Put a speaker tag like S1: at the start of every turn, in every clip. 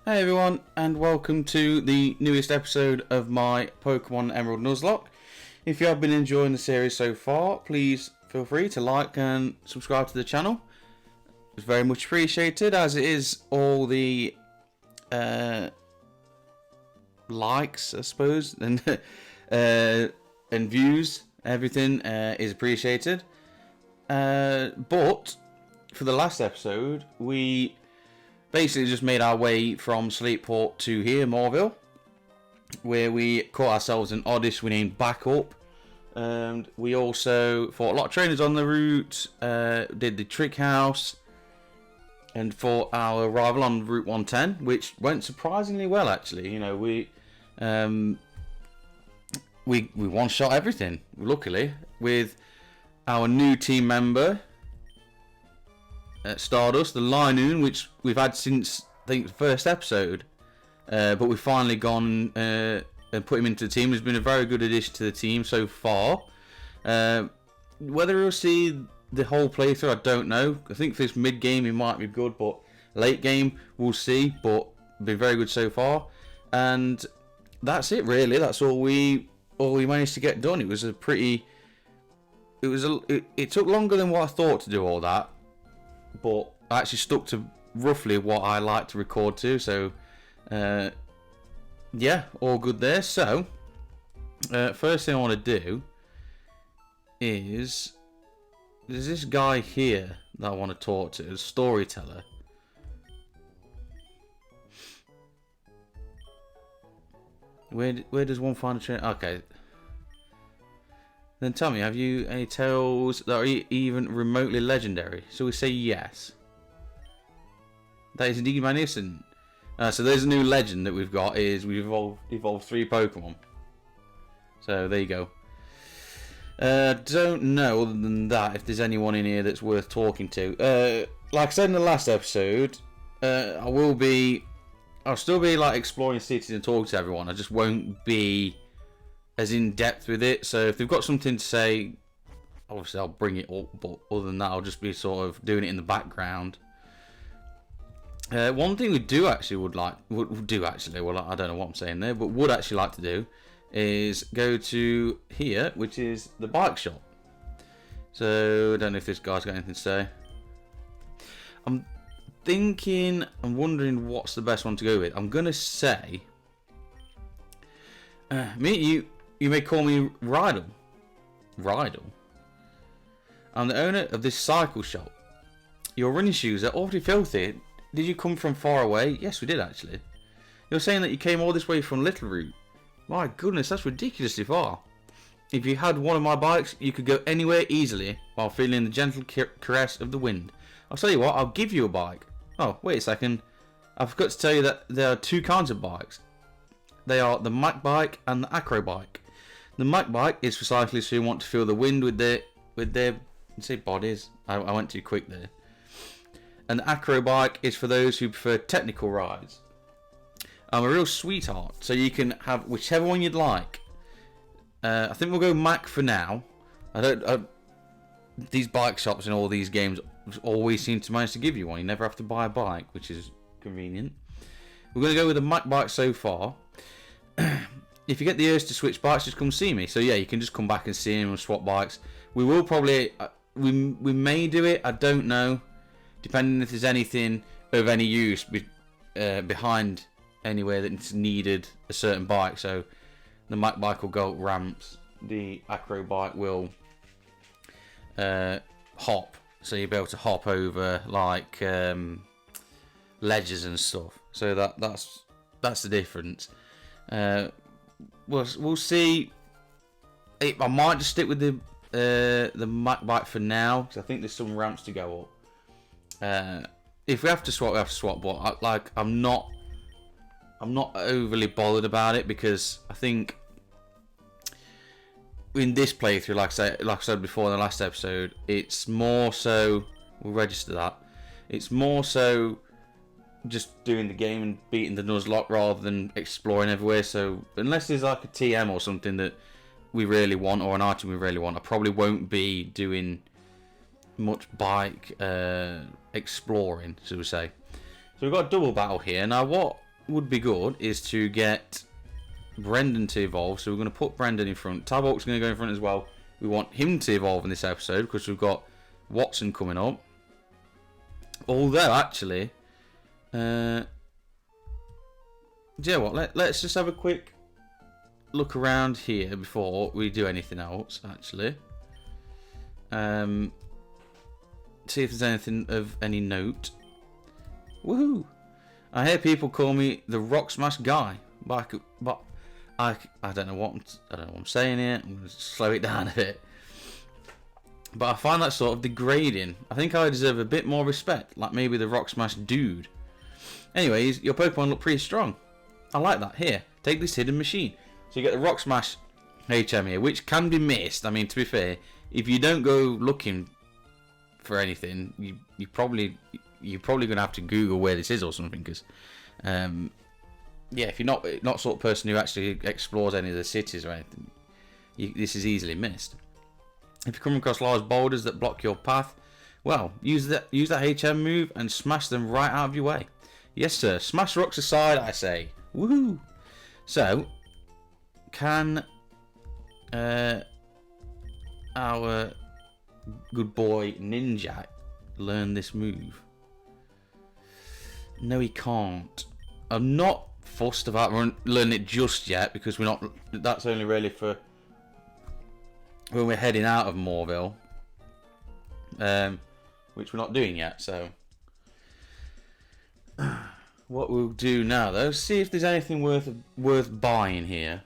S1: Hey everyone, and welcome to the newest episode of my Pokemon Emerald Nuzlocke. If you have been enjoying the series so far, please feel free to like and subscribe to the channel. It's very much appreciated, as it is all the likes, I suppose, and views. Everything is appreciated. But for the last episode, we basically just made our way from Sleepport to here, Mauville, where we caught ourselves an Odyssey we named Back Up. And we also fought a lot of trainers on the route, did the Trick House, and fought our rival on Route 110, which went surprisingly well, actually. You know, we one-shot everything, luckily, with our new team member, Stardust, the Linoon, which we've had since, I think, the first episode. But we've finally gone and put him into the team. He's been a very good addition to the team so far. Whether we'll see the whole playthrough, I don't know. I think for this mid-game he might be good, but late game we'll see. But been very good so far. And that's it, really. That's all we managed to get done. It was a pretty... It took longer than what I thought to do all that. But I actually stuck to roughly what I like to record to, so yeah, all good there. So first thing I want to do is there's this guy here that I want to talk to, a storyteller. Where does one find a train? Okay. Then tell me, have you any tales that are even remotely legendary? So we say yes. That is indeed magnificent. So there's a new legend that we've got, is we've evolved 3 Pokemon. So there you go. Don't know, other than that, if there's anyone in here that's worth talking to. Like I said in the last episode, I'll still be like exploring cities and talking to everyone. I just won't be as in depth with it. So if they've got something to say, obviously I'll bring it up, but other than that I'll just be sort of doing it in the background. One thing we do actually well, I don't know what I'm saying there, but would actually like to do is go to here, which is the bike shop. So I don't know if this guy's got anything to say. I'm wondering what's the best one to go with. I'm gonna say you may call me Rydell. I'm the owner of this cycle shop. Your running shoes are awfully filthy. Did you come from far away? Yes, we did, actually. You're saying that you came all this way from Little Root. My goodness, that's ridiculously far. If you had one of my bikes, you could go anywhere easily while feeling the gentle caress of the wind. I'll tell you what, I'll give you a bike. Oh, wait a second. I forgot to tell you that there are 2 kinds of bikes. They are the Mac bike and the Acro bike. The Mac bike is for cyclists who want to feel the wind with their say bodies. I went too quick there. And the Acro bike is for those who prefer technical rides. I'm a real sweetheart, so you can have whichever one you'd like. I think we'll go Mac for now. These bike shops in all these games always seem to manage to give you one. You never have to buy a bike, which is convenient. We're going to go with the Mac bike so far. If you get the urge to switch bikes, just come see me. So yeah, you can just come back and see him and swap bikes. We will probably, we may do it, I don't know. Depending if there's anything of any use behind anywhere that's needed a certain bike. So the Mac bike will go up ramps. The Acro bike will hop. So you'll be able to hop over like ledges and stuff. So that's the difference. We'll see. I might just stick with the Mac bike for now, because I think there's some ramps to go up. If we have to swap, we have to swap. But I'm not overly bothered about it, because I think in this playthrough, like I said before in the last episode, it's more so we'll register that. It's more so just doing the game and beating the Nuzlocke rather than exploring everywhere. So unless there's like a TM or something that we really want, or an item we really want, I probably won't be doing much bike exploring, so we say. So we've got a double battle here. Now what would be good is to get Brendan to evolve. So we're going to put Brendan in front. Tabok's going to go in front as well. We want him to evolve in this episode because we've got Watson coming up. Although, actually, yeah, what? Let's just have a quick look around here before we do anything else, actually. See if there's anything of any note. Woohoo! I hear people call me the Rock Smash guy, but I don't know what I'm saying here. I'm going to slow it down a bit. But I find that sort of degrading. I think I deserve a bit more respect, like maybe the Rock Smash dude. Anyways, your Pokemon look pretty strong. I like that. Here, take this hidden machine. So you get the Rock Smash HM here, which can be missed. I mean, to be fair, if you don't go looking for anything, you're probably going to have to Google where this is or something, because yeah, if you're not sort of person who actually explores any of the cities or anything, this is easily missed. If you come across large boulders that block your path, well, use that HM move and smash them right out of your way. Yes, sir. Smash rocks aside, I say. Woohoo! So, can our good boy Ninja learn this move? No, he can't. I'm not fussed about learning it just yet, because that's only really for when we're heading out of Mauville, which we're not doing yet. So what we'll do now, though, is see if there's anything worth buying here.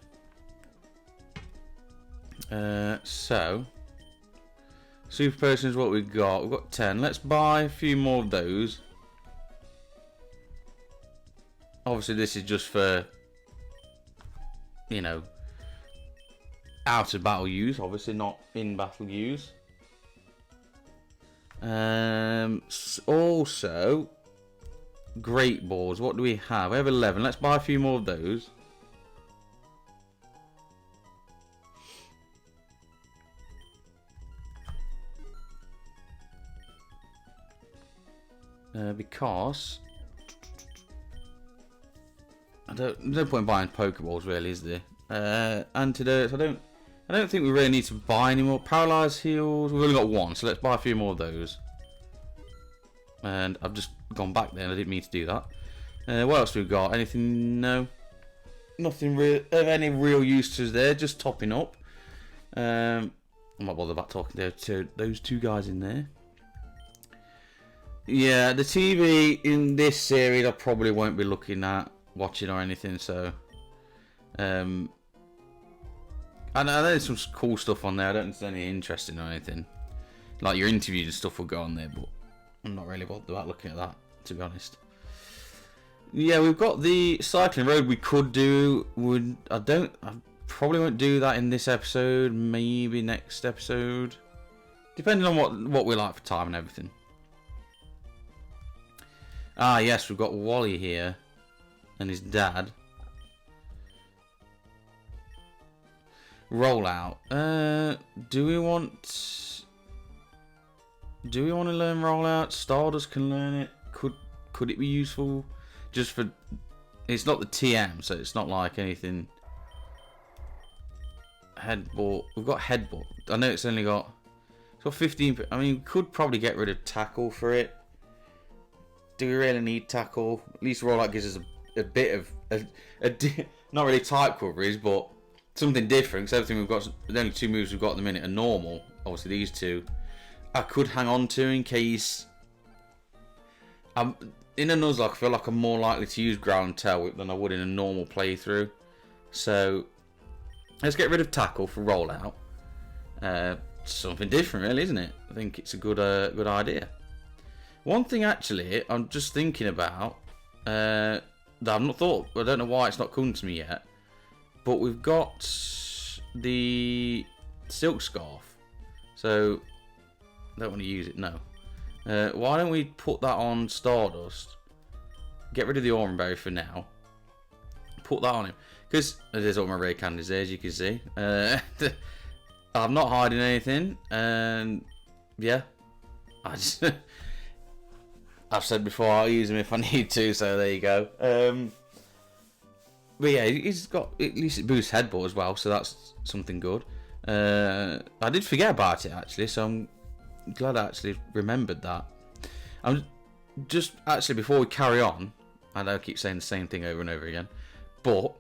S1: So super potions, what we've got 10. Let's buy a few more of those. Obviously this is just for, you know, out of battle use, obviously not in battle use. Also, great balls. What do we have? We have 11. Let's buy a few more of those. Because no point in buying Pokeballs, really, is there? Antidotes. I don't think we really need to buy any more. Paralyzed heals. We've only got one, so let's buy a few more of those. And I've just gone back there, and I didn't mean to do that. What else have we got? Anything? No. Nothing of any real use to us there. Just topping up. I'm not bothered about talking to those two guys in there. Yeah, the TV in this series I probably won't be looking at, watching or anything, so I know there's some cool stuff on there. I don't think there's any interesting or anything. Like your interviews and stuff will go on there, but I'm not really bothered about looking at that, to be honest. Yeah, we've got the cycling road we could do. I probably won't do that in this episode, maybe next episode. Depending on what we like for time and everything. Ah, yes, we've got Wally here and his dad. Rollout. Do we want to learn rollout? Stardust can learn it. Could it be useful? Just for, it's not the TM, so it's not like anything. Headbutt. We've got headbutt. I know it's got 15. I mean, we could probably get rid of tackle for it. Do we really need tackle? At least rollout gives us a bit of not really type coverage, but something different. Because everything we've got, the only two moves we've got at the minute are normal. Obviously these two, I could hang on to in case. In a Nuzlocke, I feel like I'm more likely to use ground tail whip than I would in a normal playthrough. So let's get rid of tackle for rollout. Something different, really, isn't it? I think it's a good idea. One thing actually, I'm just thinking about that I've not thought. I don't know why it's not come to me yet. But we've got the silk scarf, so I don't want to use it. No. Why don't we put that on Stardust? Get rid of the Oranberry for now. Put that on him, because there's all my rare candies there, as you can see. I'm not hiding anything, and yeah, I've said before I'll use them if I need to, so there you go. But yeah, he's got, at least it boosts headbutt as well, so that's something good. I did forget about it actually, so I'm glad I actually remembered that. I'm just actually, before we carry on, I know I keep saying the same thing over and over again, but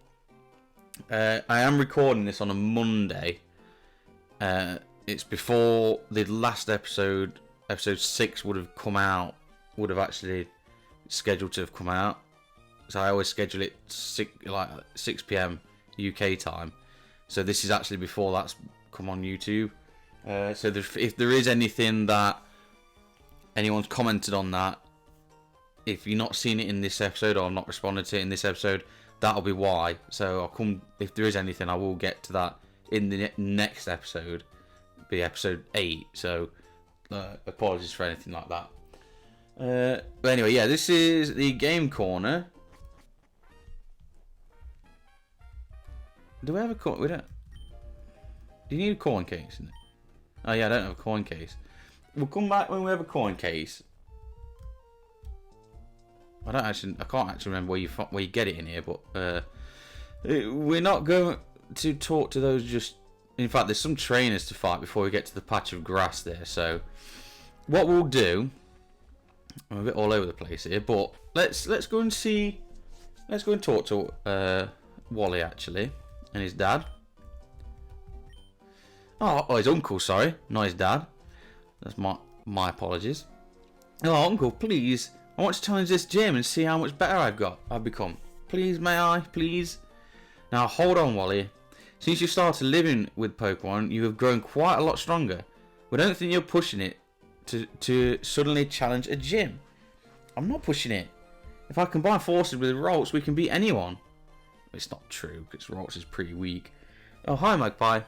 S1: I am recording this on a Monday. It's before the last episode 6 would have come out, would have actually scheduled to have come out. So I always schedule it 6 p.m. UK time. So this is actually before that's come on YouTube. So if there is anything that anyone's commented on that, if you're not seeing it in this episode or I'm not responding to it in this episode, that'll be why. So I'll come, if there is anything, I will get to that in the next episode, be episode 8. So apologies for anything like that. But anyway, yeah, this is the game corner. Do we have a coin? We don't. Do you need a coin case? Oh yeah, I don't have a coin case. We'll come back when we have a coin case. I can't actually remember where you get it in here, but we're not going to talk to those just. In fact, there's some trainers to fight before we get to the patch of grass there. So, what we'll do, I'm a bit all over the place here, but let's go and see. Let's go and talk to Wally actually, and his dad. Oh, his uncle. Sorry, not his dad. That's my apologies. Oh, uncle, please. I want to challenge this gym and see how much better I've become. Please, may I? Please. Now, hold on, Wally. Since you started living with Pokemon, you have grown quite a lot stronger. We don't think you're pushing it to suddenly challenge a gym. I'm not pushing it. If I combine forces with Rolts, we can beat anyone. It's not true, because Rolts is pretty weak. Oh, hi, Magpie.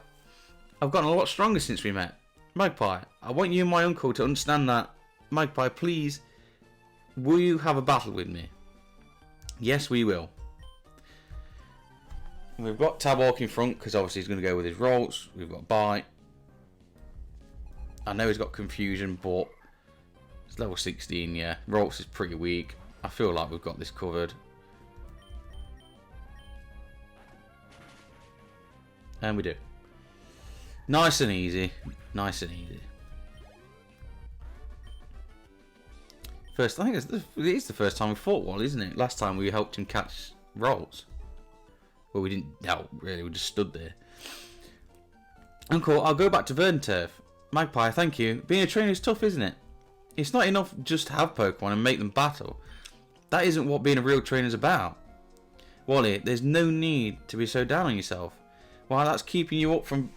S1: I've gotten a lot stronger since we met. Magpie, I want you and my uncle to understand that. Magpie, please. Will you have a battle with me? Yes, we will. We've got Tabawk in front because obviously he's going to go with his Rolts. We've got Bite. I know he's got Confusion, but it's level 16, yeah. Rolts is pretty weak. I feel like we've got this covered. And we do. Nice and easy. Nice and easy. I think it is the first time we fought Wally, isn't it? Last time we helped him catch Rolts. Well, we didn't help, really. We just stood there. Uncle, I'll go back to Verdanturf. Magpie, thank you. Being a trainer is tough, isn't it? It's not enough just to have Pokemon and make them battle. That isn't what being a real trainer is about. Wally, there's no need to be so down on yourself. Well, that's keeping you from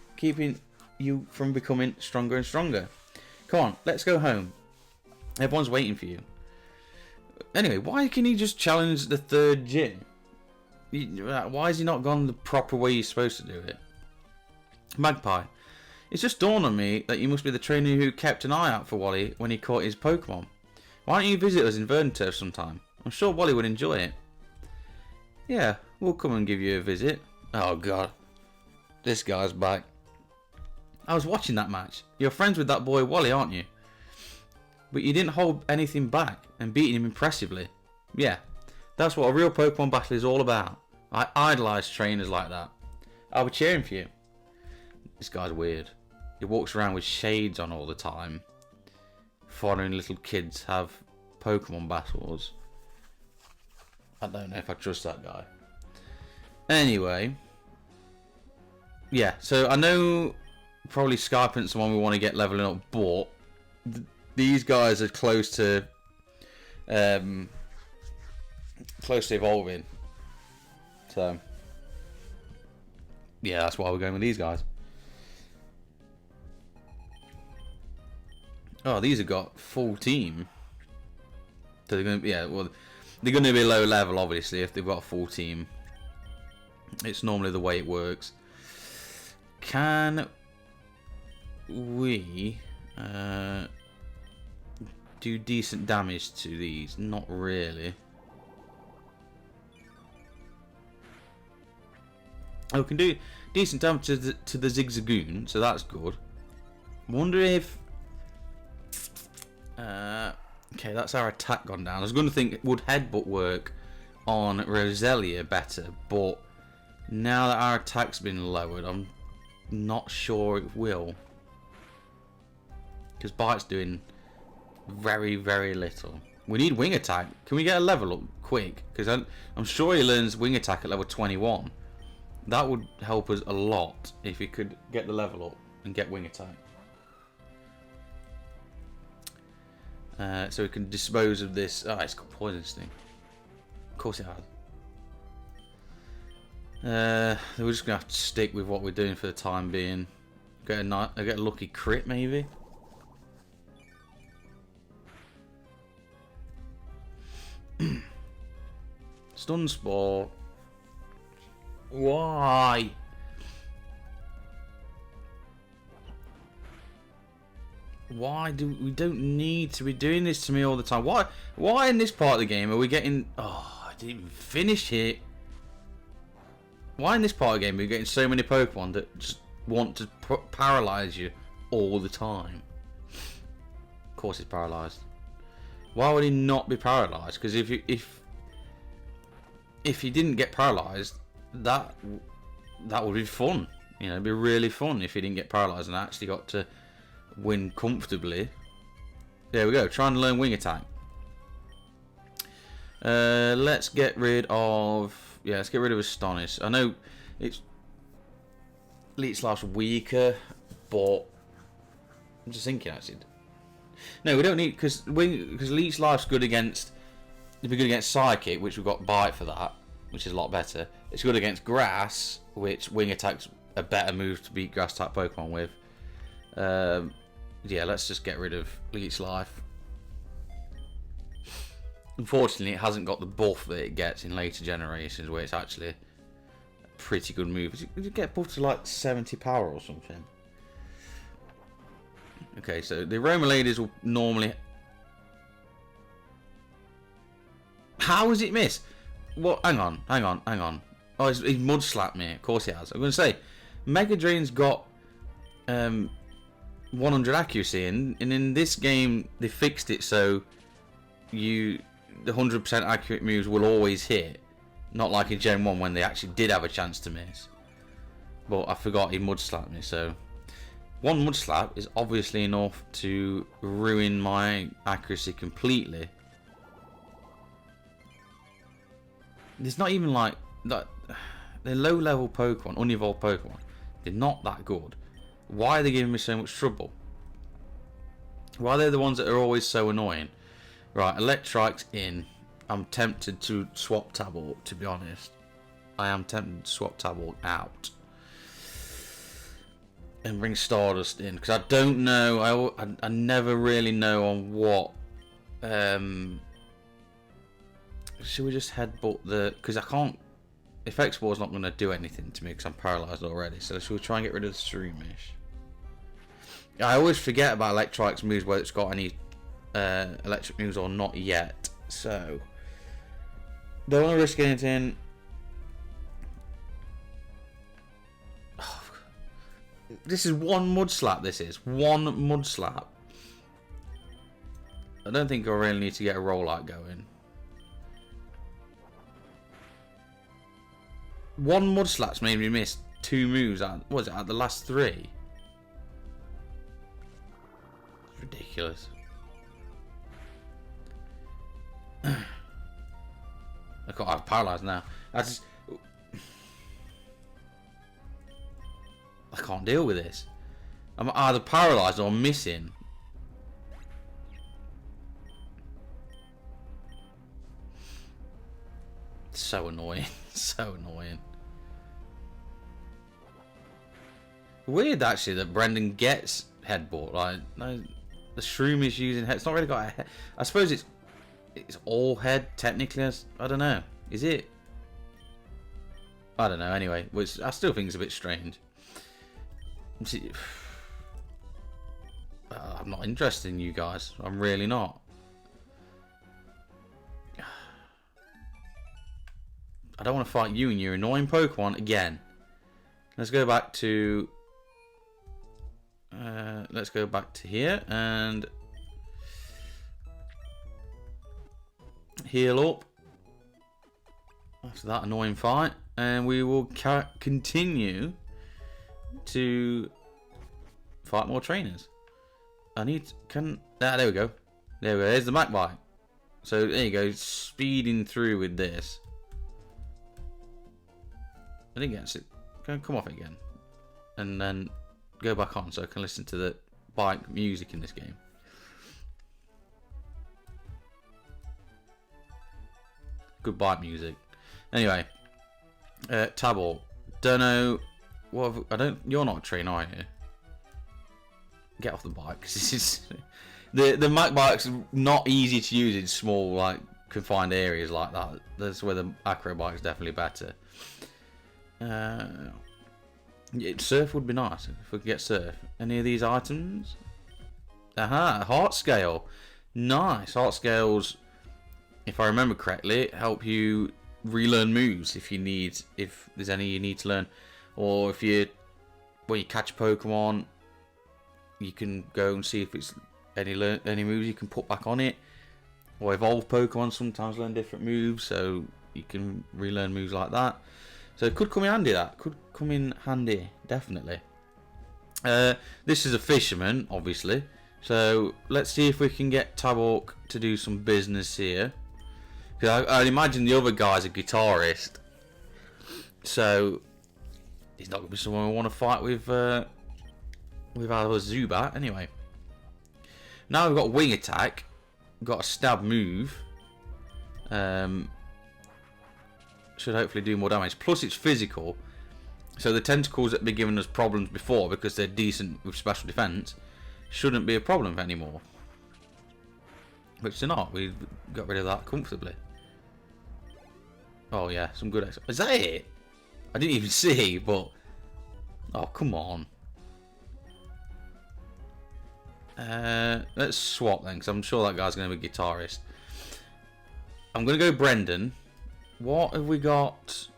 S1: becoming stronger and stronger. Come on, let's go home. Everyone's waiting for you. Anyway, why can he just challenge the third gym? Why has he not gone the proper way he's supposed to do it? Magpie, it's just dawned on me that you must be the trainer who kept an eye out for Wally when he caught his Pokemon. Why don't you visit us in Verdanturf sometime? I'm sure Wally would enjoy it. Yeah, we'll come and give you a visit. Oh god, this guy's back. I was watching that match. You're friends with that boy Wally, aren't you? But you didn't hold anything back and beating him impressively. Yeah, that's what a real Pokemon battle is all about. I idolise trainers like that. I'll be cheering for you. This guy's weird. He walks around with shades on all the time, following little kids have Pokemon battles. I don't know if I trust that guy. Anyway, yeah, so I know probably Skypant's the one we want to get leveling up, but these guys are close to evolving. So yeah, that's why we're going with these guys. Oh, these have got full team. So they're going to, yeah, well, they're going to be low level, obviously, if they've got a full team. It's normally the way it works. Can we do decent damage to these? Not really. Oh, we can do decent damage to the Zigzagoon, so that's good. Wonder if okay, that's our attack gone down. I was going to think, would Headbutt work on Roselia better, but Now that our attack's been lowered, I'm not sure it will. Because Bite's doing very, very little. We need wing attack. Can we get a level up quick? Because I'm sure he learns wing attack at level 21. That would help us a lot if he could get the level up and get wing attack. So we can dispose of this. Oh, it's got poison sting. Of course it has. We're just gonna have to stick with what we're doing for the time being. Get a lucky crit maybe. Stun spore. Why? Why do we don't need to be doing this to me all the time? Why in this part of the game are we getting? Oh, I didn't even finish it. Why in this part of the game are we getting so many Pokemon that just want to paralyze you all the time? Of course, he's paralyzed. Why would he not be paralyzed? Because if he didn't get paralyzed, that would be fun. You know, it'd be really fun if he didn't get paralyzed and actually got to win comfortably. There we go. Trying to learn wing attack. Let's get rid of. Yeah, let's get rid of Astonish. I know it's Leech Life's weaker, but I'm just thinking actually. No, we don't need because Leech Life's good against. It'd be good against Psychic, which we've got Bite for that, which is a lot better. It's good against Grass, which wing attack's a better move to beat Grass type Pokemon with. Yeah, let's just get rid of Leech Life. Unfortunately, it hasn't got the buff that it gets in later generations, where it's actually a pretty good move. Did it get buffed to like 70 power or something? Okay, so the Aroma Ladies will normally. How has it missed? What? Hang on. Oh, he's mud slapped me. Of course he has. I'm going to say, Mega Drain's got 100 accuracy, and in this game they fixed it so the 100% accurate moves will always hit, not like in Gen 1 when they actually did have a chance to miss. But I forgot he mud slapped me, so one mud slap is obviously enough to ruin my accuracy completely. There's not even like that. They're low level Pokemon, unevolved Pokemon. They're not that good. Why are they giving me so much trouble? Why are they the ones that are always so annoying? Right, Electrike's in. I'm tempted to swap Tabor, to be honest. I am tempted to swap Tabor out. And bring Stardust in. Because I don't know. I never really know on what. Should we just headbutt the... Because I can't... Effect Spore's not going to do anything to me because I'm paralysed already. So should we try and get rid of the Shroomish? I always forget about Electrike's moves, whether it's got any electric moves or not yet. So don't want to risk anything. Oh, this is one mud slap. This is one mud slap. I don't think I really need to get a rollout going. One mud slap's made me miss 2 moves. What was it at the last 3? It's ridiculous. I'm paralysed now. I can't deal with this. I'm either paralysed or missing. So annoying. So annoying. Weird actually that Brendan gets headbutt. Like, no, the Shroom is using head. It's not really got a head. I suppose it's all head technically. I don't know. Is it? I don't know. Anyway, which I still think is a bit strange. I'm not interested in you guys. I'm really not. I don't want to fight you and your annoying Pokemon again. Let's go back to here and heal up after that annoying fight. and we will continue to fight more trainers. There we go. There we go. There's the Mac bike. So there you go, speeding through with this. I didn't get it. Come off it again, and then go back on so I can listen to the bike music in this game. Good bike music. Anyway, Tabor. Don't know. What I don't. You're not a trainer, are you? Get off the bike. This is the Mac bike's not easy to use in small, like confined areas like that. That's where the acro bike's definitely better. Surf would be nice if we could get surf. Any of these items? Aha, heart scale. Nice. Heart scales, if I remember correctly, help you relearn moves if there's any you need to learn, or when you catch a Pokemon, you can go and see if it's any moves you can put back on it, or evolve Pokemon sometimes learn different moves, so you can relearn moves like that. So it could come in handy. That could come in handy, definitely. This is a fisherman, obviously. So let's see if we can get Tabor to do some business here. Because I imagine the other guy's a guitarist, so he's not going to be someone we want to fight with our Zubat. Anyway, now we've got wing attack, we've got a stab move. Should hopefully do more damage. Plus it's physical, so the tentacles that have been giving us problems before because they're decent with special defense shouldn't be a problem anymore. Which they're not. We got rid of that comfortably. Oh yeah, some good. Is that it? I didn't even see, but oh come on. Let's swap then, because I'm sure that guy's going to be a guitarist. I'm going to go Brendan. What have we got?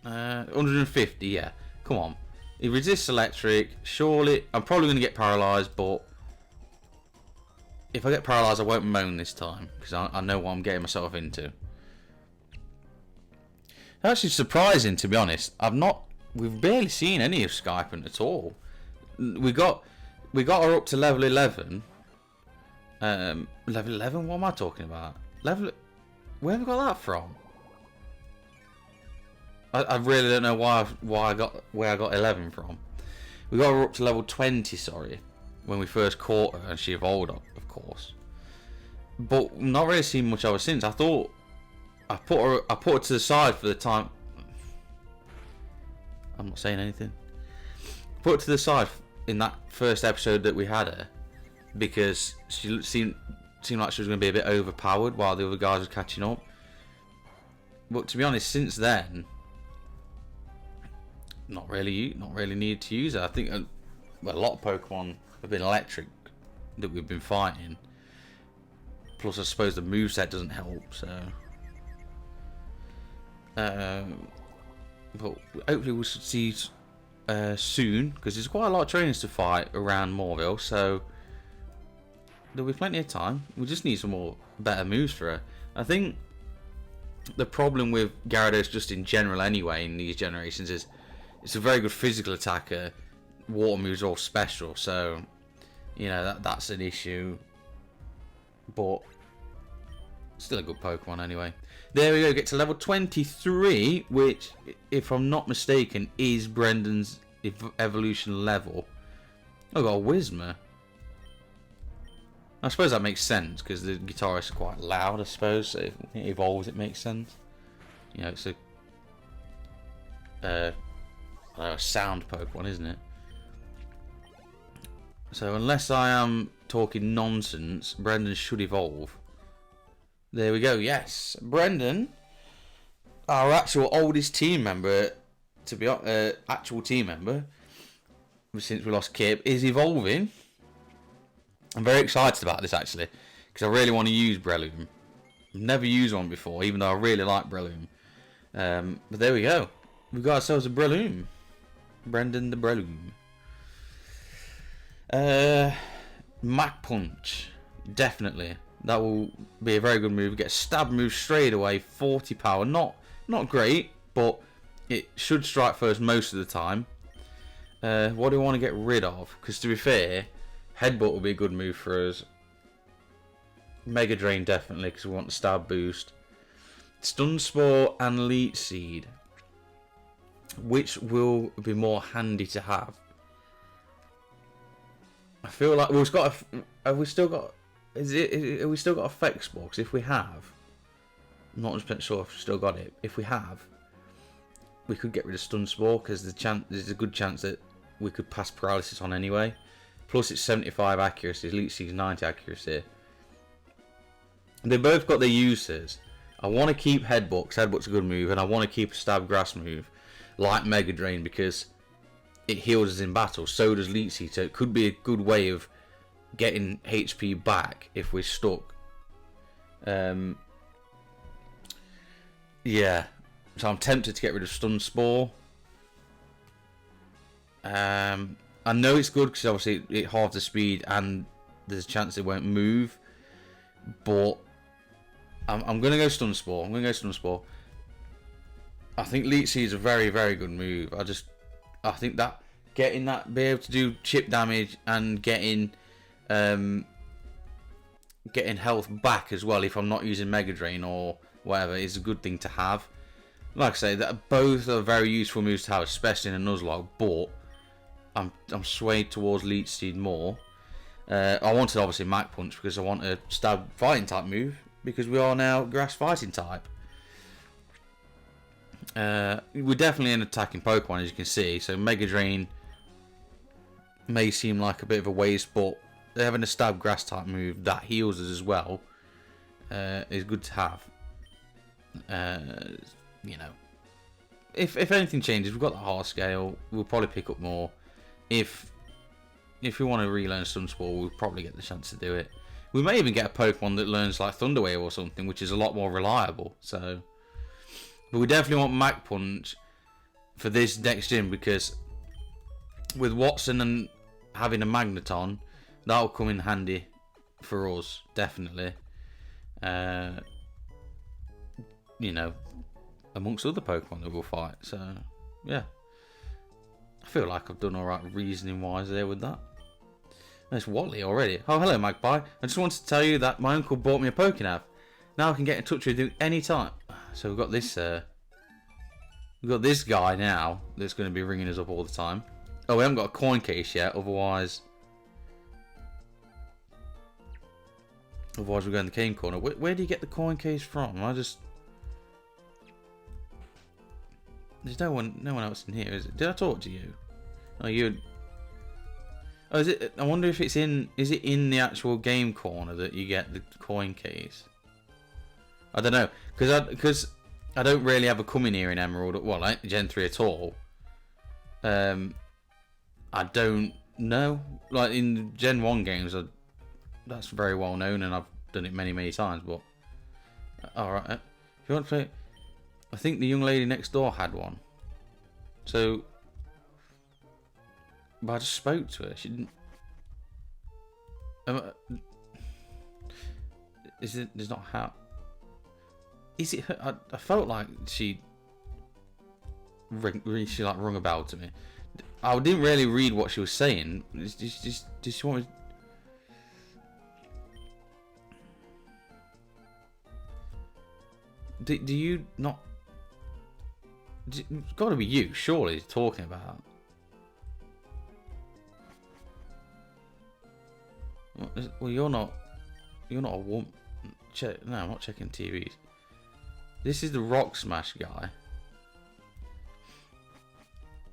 S1: 150, yeah. Come on. He resists electric. Surely, I'm probably going to get paralysed, but if I get paralysed, I won't moan this time, because I know what I'm getting myself into. Actually surprising, to be honest. We've barely seen any of Skypen at all. We got her up to level 11. Level 11? What am I talking about? Where have we got that from? I really don't know where I got 11 from. We got her up to level 20, sorry, when we first caught her, and she evolved, of course. But not really seen much of her since. I thought I put her to the side for the time. I'm not saying anything. Put her to the side in that first episode that we had her, because she seemed like she was going to be a bit overpowered while the other guys were catching up. But to be honest, since then, not really needed to use her. I think a lot of Pokemon have been electric that we've been fighting. Plus, I suppose the moveset doesn't help. So, but hopefully we should see soon, because there's quite a lot of trainers to fight around Mauville. So there'll be plenty of time. We just need some better moves for her. I think the problem with Gyarados just in general anyway in these generations is it's a very good physical attacker. Water moves are all special, so you know that's an issue. But still a good Pokemon anyway. There we go, get to level 23, which, if I'm not mistaken, is Brendan's evolution level. I've got a Whismur. I suppose that makes sense, because the guitarists are quite loud, I suppose, so if it evolves it makes sense. You know, it's a sound Pokemon, isn't it? So unless I am talking nonsense, Brendan should evolve. There we go, yes. Brendan, our actual oldest team member, actual team member, since we lost Kip, is evolving. I'm very excited about this, actually, because I really want to use Breloom. I've never used one before, even though I really like Breloom. But there we go. We've got ourselves a Breloom. Brendan the Breloom. Mach Punch. Definitely. That will be a very good move. Get a stab move straight away. 40 power. Not Not great, but it should strike first most of the time. What do we want to get rid of? Because to be fair, Headbutt will be a good move for us. Mega Drain definitely, because we want the stab boost. Stun Spore and Leech Seed. Which will be more handy to have? I feel like we've got. Have we still got? Have we still got Effect Spore? Because if we have, I'm not 100% sure if we've still got it. If we have, we could get rid of Stun Spore because there's a good chance that we could pass Paralysis on anyway. Plus it's 75 accuracy, Leech Seed's 90 accuracy. They both got their uses. I want to keep Headbutt because Headbutt's a good move, and I want to keep a Stab Grass move like Mega Drain because it heals us in battle. So does Leech Seed, so it could be a good way of getting HP back if we're stuck. Yeah, so I'm tempted to get rid of Stun Spore. I know it's good because obviously it halves the speed and there's a chance it won't move, but I'm going to go Stun Spore. I think Leech Seed is a very, very good move. I think that getting that, be able to do chip damage and getting health back as well if I'm not using Mega Drain or whatever is a good thing to have. Like I say, that both are very useful moves to have, especially in a Nuzlocke, but I'm swayed towards Leech Seed more. I wanted obviously Mach Punch because I want a stab fighting type move because we are now grass fighting type. We're definitely an attacking Pokemon, as you can see, so Mega Drain may seem like a bit of a waste, but having a stab grass type move that heals us as well is good to have. You know, if anything changes, we've got the heart scale, we'll probably pick up more. If we want to relearn Stun Spore, we'll probably get the chance to do it. We may even get a Pokemon that learns like Thunder Wave or something, which is a lot more reliable. So, but we definitely want Mach Punch for this next gym because with Watson and having a Magneton, that'll come in handy for us definitely. You know, amongst other Pokemon that we'll fight. So, yeah. I feel like I've done alright reasoning wise there with that. There's Wally already. Oh, hello Magpie. I just wanted to tell you that my uncle bought me a Pokénav. Now I can get in touch with you any time. So we've got this guy now that's going to be ringing us up all the time. Oh, we haven't got a coin case yet, otherwise we're going to the game corner. Where do you get the coin case from? There's no one else in here, is it? Did I talk to you? Oh, you. Oh, is it? I wonder if it's in. Is it in the actual game corner that you get the coin case? I don't know, because I don't really have a coming here in Emerald. Well, I ain't Gen 3 at all. I don't know. Like in Gen 1 games, that's very well known, and I've done it many times. But all right, if you want to play. I think the young lady next door had one. So, but I just spoke to her. She didn't. Is it? There's not how. Is it? Her? I felt like she rung a bell to me. I didn't really read what she was saying. Did she want me? Do you not? It's got to be you, surely, talking about. Well, you're not a woman. No, I'm not checking TVs. This is the Rock Smash guy.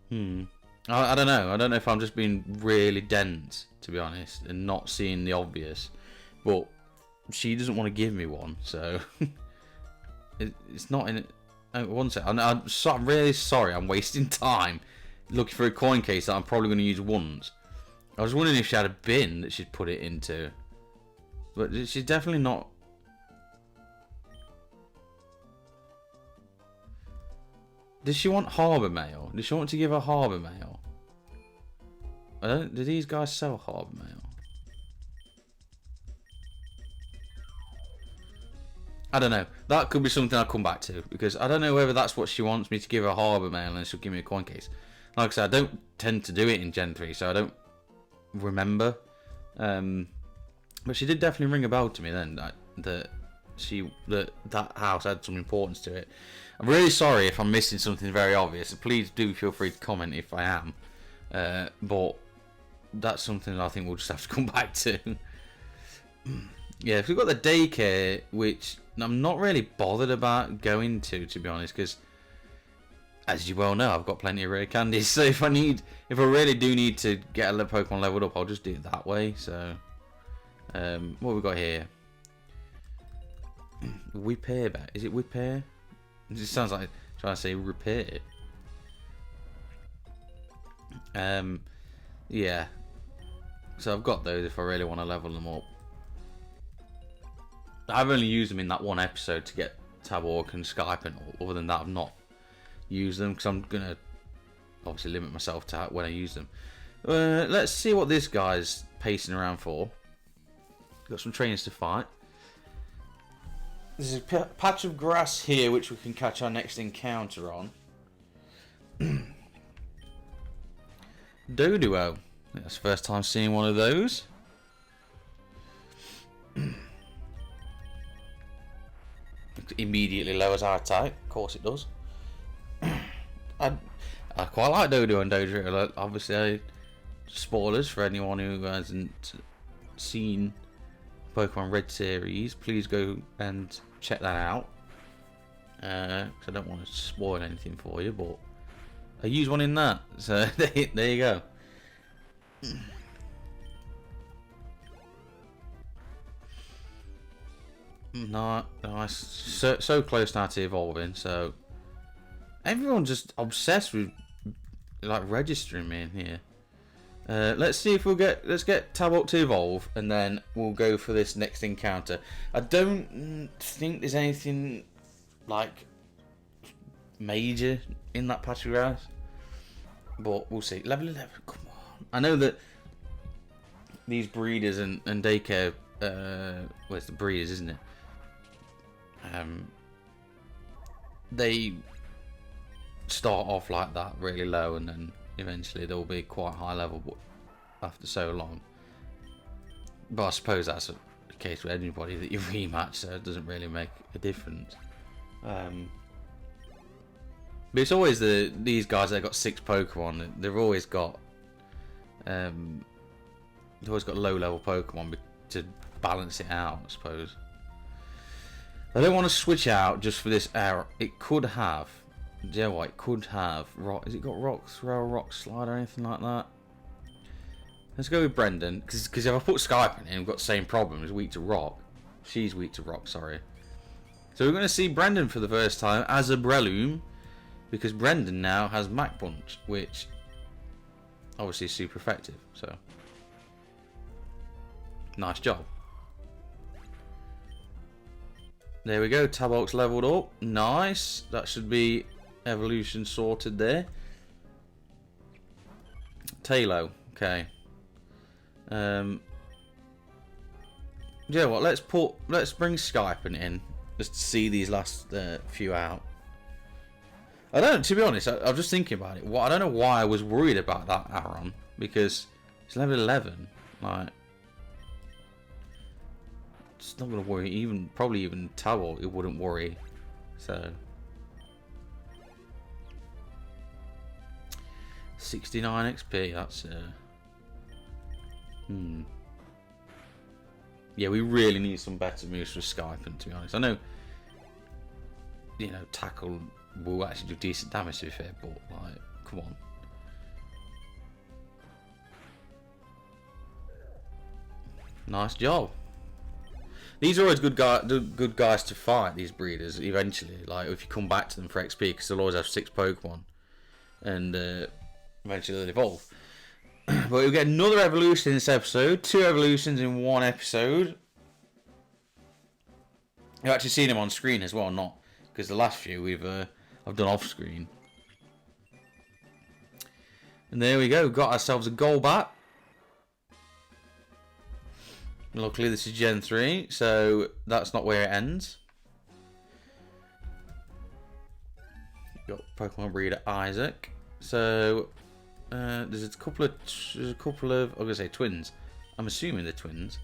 S1: I don't know. I don't know if I'm just being really dense, to be honest, and not seeing the obvious. But she doesn't want to give me one, so it's not in it. One sec. I'm really sorry. I'm wasting time looking for a coin case that I'm probably going to use once. I was wondering if she had a bin that she'd put it into, but she's definitely not. Does she want Harbour Mail? Does she want to give her Harbour Mail? Do these guys sell Harbour Mail? I don't know. That could be something I'll come back to, because I don't know whether that's what she wants me to give her Harbour Mail and she'll give me a coin case. Like I said, I don't tend to do it in Gen 3, so I don't remember. But she did definitely ring a bell to me then, that house had some importance to it. I'm really sorry if I'm missing something very obvious, so please do feel free to comment if I am. But that's something that I think we'll just have to come back to. Yeah, if we've got the daycare, which I'm not really bothered about going to be honest, because as you well know, I've got plenty of rare candies. So if I really do need to get a Pokemon leveled up, I'll just do it that way. So, what have we got here? Whiphair, is it Whiphair? It just sounds like trying to say repair. Yeah. So I've got those if I really want to level them up. I've only used them in that one episode to get Tabborg and Skype and all. Other than that, I've not used them because I'm going to obviously limit myself to when I use them. Let's see what this guy's pacing around for. Got some trainers to fight. There's a patch of grass here which we can catch our next encounter on. Doduo. That's the first time seeing one of those. Immediately lowers our attack. Of course it does. I quite like Doduo and Dodrio. Obviously, spoilers for anyone who hasn't seen Pokemon Red series. Please go and check that out. Because I don't want to spoil anything for you, but I use one in that. So there you go. Nice. So close now to evolving. So everyone's just obsessed with like registering me in here. Let's see if let's get Tabborg to evolve, and then we'll go for this next encounter. I don't think there's anything like major in that patch of grass, but we'll see. Level 11, come on. I know that these breeders and daycare, where's the breeders, isn't it? They start off like that, really low, and then eventually they'll be quite high level after so long. But I suppose that's the case with anybody that you rematch, so it doesn't really make a difference. But it's always these guys that got 6 Pokemon. They've always got low level Pokemon to balance it out, I suppose. I don't want to switch out just for this error. It could have. Yeah, what? It could have rock. Has it got rock throw, rock slide, or anything like that? Let's go with Brendan, because if I put Skype in, we've got the same problem. He's weak to rock. She's weak to rock. Sorry. So we're going to see Brendan for the first time as a Breloom, because Brendan now has Mach Punch, which obviously is super effective. So nice job. There we go. Tabborg's leveled up. Nice. That should be evolution sorted there. Talo. Okay. Yeah. What? Let's bring Skype in just to see these last few out. I don't. To be honest, I'm just thinking about it. I don't know why I was worried about that Aron, because it's level 11. Like, it's not gonna worry. Probably even Tabborg, it wouldn't worry. So 69 XP. That's Yeah, we really need some better moves for Skype. And to be honest, I know Tackle will actually do decent damage to be fair, but like, come on. Nice job. These are always good guys to fight, these breeders, eventually. Like, if you come back to them for XP, because they'll always have 6 Pokemon. And eventually they'll evolve. But we'll get another evolution in this episode. 2 evolutions in 1 episode. You've actually seen them on screen as well, not because the last few I've done off screen. And there we go, got ourselves a Golbat. Luckily this is Gen 3, so that's not where it ends. got Pokemon breeder Isaac. So there's a couple of I'm gonna say twins. I'm assuming they're twins.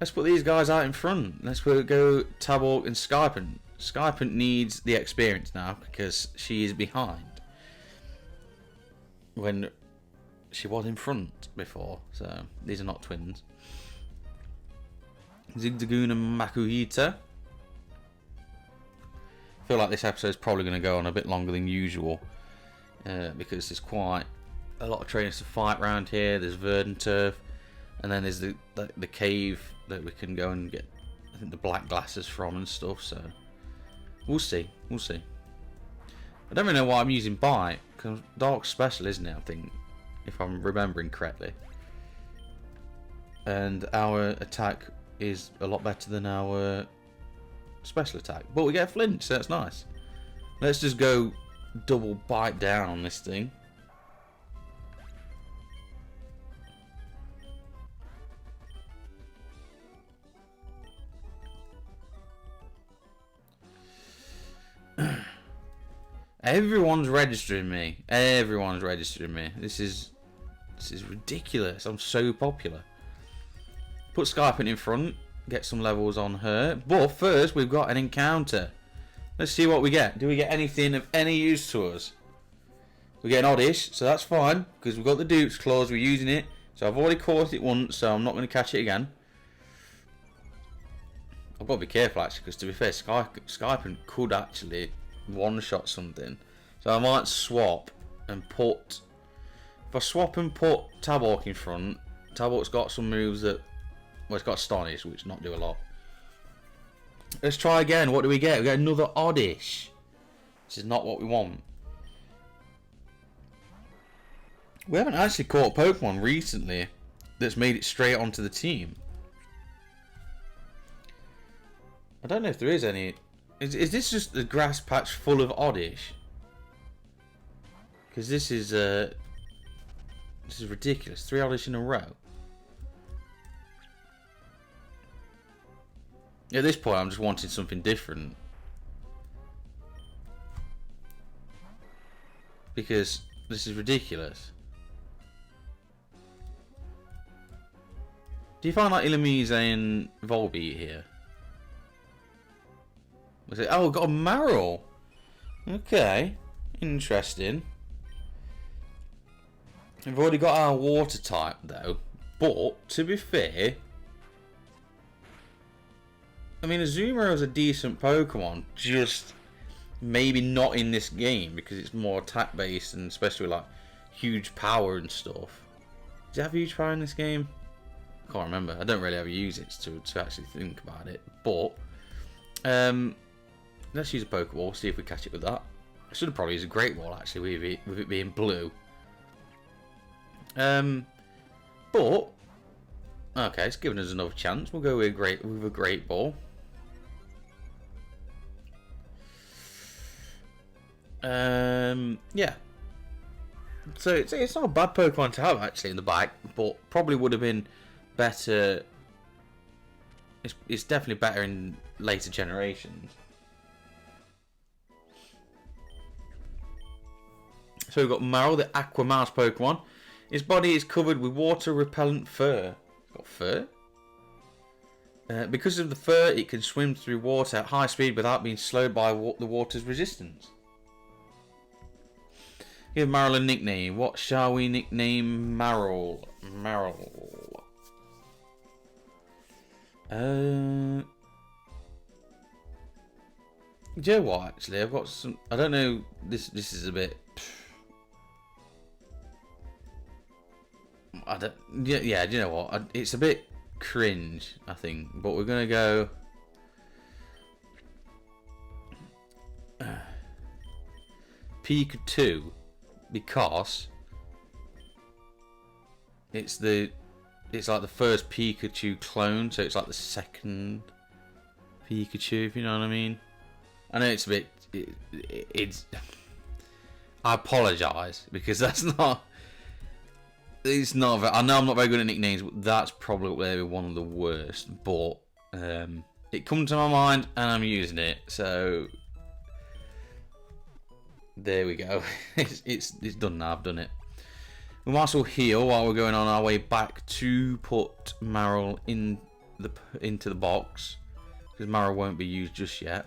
S1: Let's put these guys out in front. Let's go Tabor and Skypant. Skypant needs the experience now because she is behind when she was in front before. So these are not twins. Zigzagoon and Makuhita. I feel like this episode is probably going to go on a bit longer than usual because there's quite a lot of trainers to fight around here. There's Verdant Turf, and then there's the cave that we can go and get, I think, the black glasses from and stuff. So we'll see. We'll see. I don't really know why I'm using Bite because Dark Special, isn't it? I think, if I'm remembering correctly. And our attack is a lot better than our special attack, but we get a flinch, so that's nice. Let's just go double bite down on this thing. Everyone's registering me. Everyone's registering me. This is ridiculous. I'm so popular. Put Skypant in front. Get some levels on her. But first, we've got an encounter. Let's see what we get. Do we get anything of any use to us? We get an oddish, so that's fine. Because we've got the dupes clause. We're using it. So I've already caught it once, so I'm not going to catch it again. I've got to be careful, actually, because to be fair, Skypant could actually one-shot something. So I might swap and put... If I swap and put Tabok in front, Tabok's got some moves that... Well, it's got Astonish, which not do a lot. Let's try again. What do we get? We get another oddish. This is not what we want. We haven't actually caught Pokemon recently that's made it straight onto the team. I don't know if there is any. Is this just the grass patch full of oddish? Because this is ridiculous. 3 oddish in a row. At this point, I'm just wanting something different. Because this is ridiculous. Do you find like Illumise and Volbeat here? Was it? Oh, got a Marill. Okay, interesting. We've already got our water type though. But to be fair, I mean, Azumarill is a decent Pokemon, just maybe not in this game because it's more attack based and especially like huge power and stuff. Does it have huge power in this game? I can't remember. I don't really ever use it to actually think about it. But let's use a Pokeball, see if we catch it with that. I should have probably used a Great Ball actually with it being blue. But okay, it's giving us another chance. We'll go with a Great Ball. Yeah. So it's not a bad Pokemon to have actually in the bag, but probably would have been better. It's definitely better in later generations. So we've got Marill, the Aqua Mouse Pokemon. His body is covered with water repellent fur. It's got fur? Because of the fur, it can swim through water at high speed without being slowed by the water's resistance. Give Marill a nickname. What shall we nickname Marill? Marill. Do you know what? Actually, I've got some. I don't know. This is a bit. I don't. Yeah. Do you know what? It's a bit cringe, I think. But we're gonna go. Pikachu. Because it's like the first Pikachu clone, so it's like the second Pikachu, if you know what I mean. I know it's a bit. It's. I apologise because that's not. It's not. I know I'm not very good at nicknames, but that's probably one of the worst. But it comes to my mind and I'm using it, so There we go. it's done now. I've done it. We might as well heal while we're going on our way back to put Maril into the box, because Maril won't be used just yet.